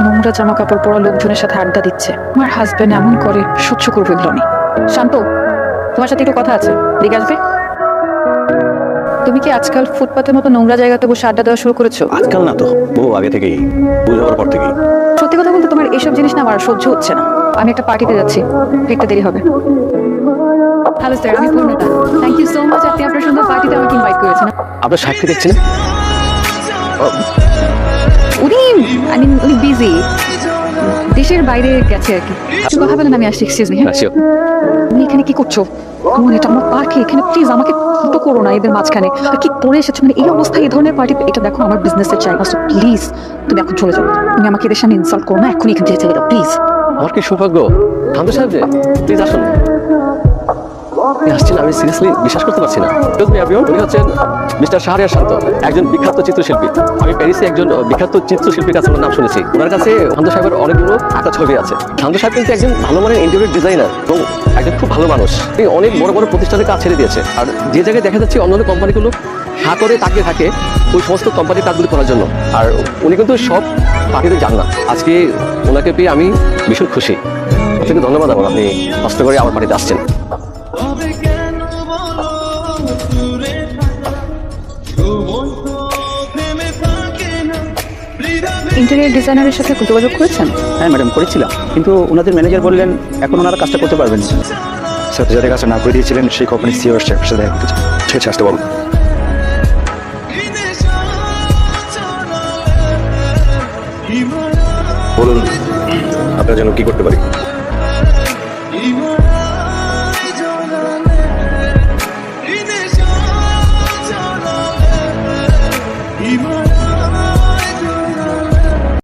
নোংরা জামা কাপড় পরা লোকজনের সাথে আড্ডা দিচ্ছে। আমার হাজবেন্ড এমন করে সহ্য করবে না। শান্ত, তোমার সাথে একটু কথা আছে, দিকে আসবে? তুমি কি আজকাল ফুটপাতের মতো নোংরা জায়গাতে বসে আড্ডা দেওয়া শুরু করেছো? আজকাল না তো, বহু আগে থেকেই, বুঝাবার পর থেকেই। সত্যি কথা বলতে তোমার এসব জিনিস না আমার সহ্য হচ্ছে না। আমি একটা পার্টিতে যাচ্ছি, একটু দেরি হবে। হ্যালো স্যার, আমি পূর্ণতা। থ্যাংক ইউ সো মাচ, আপনি আপনার সুন্দর পার্টিতে আমাকে ইনভাইট করেছেন। আপনার সাহেবকে দেখছেন? উনি বিজি, দেশের বাইরে গেছে আর কি। একটু কথা বলেন, আমি আসছি। Excuse me. তুমি এখানে কি করছো? এটা আমার পার্টি, এখানে প্লিজ আমাকে ছোট করো না এদের মাঝখানে। আর কি পরে এসেছো, মানে এই অবস্থায় এই ধরনের পার্টি? এটা দেখো আমার বিজনেসের জায়গা, প্লিজ তুমি এখন চলে যাও। তুমি আমাকে এদের সামনে ইনসাল্ট করো না, এখনই এখান থেকে চলে যাও প্লিজ। আমার কি সৌভাগ্য, শান্ত সাহেব যে, প্লিজ আসুন। আসছেন, আমি সিরিয়াসলি বিশ্বাস করতে পারছি না। উনি হচ্ছেন মিস্টার শাহরিয়ার শান্ত, একজন বিখ্যাত চিত্রশিল্পী। আমি প্যারিসে একজন বিখ্যাত চিত্রশিল্পীর কাছে ওনার নাম শুনেছি। ওনার কাছে শান্ত সাহেবের অনেকগুলো আঁকা ছবি আছে। শান্ত সাহেব কিন্তু একজন ভালো মানের ইন্টেরিয়র ডিজাইনার এবং একজন খুব ভালো মানুষ। তিনি অনেক বড় বড় প্রতিষ্ঠানের কাজ ছেড়ে দিয়েছে। আর যে জায়গায় দেখা যাচ্ছে অন্যান্য কোম্পানিগুলো হা করে তাকিয়ে থাকে ওই সমস্ত কোম্পানির কাজগুলি করার জন্য, আর উনি কিন্তু সব পার্টিতে যান না। আজকে ওনাকে পেয়ে আমি ভীষণ খুশি। আপনাকে ধন্যবাদ। আপনি কষ্ট করে আমার পার্টিতে আসছেন। ইন্টেরিয়র ডিজাইনারের সাথে যোগাযোগ করেছেন? হ্যাঁ ম্যাডাম, করেছিলাম, কিন্তু ওনাদের ম্যানেজার বললেন এখন ওনারা কাজটা করতে পারবেন না। স্যার যাদের কাছে না করে দিয়েছিলেন সেই কোম্পানির সিইও এর সাথে দেখা করতে চাই। ঠিক আছে, আসতে বলুন। বলুন আপনার জন্য কি করতে পারি?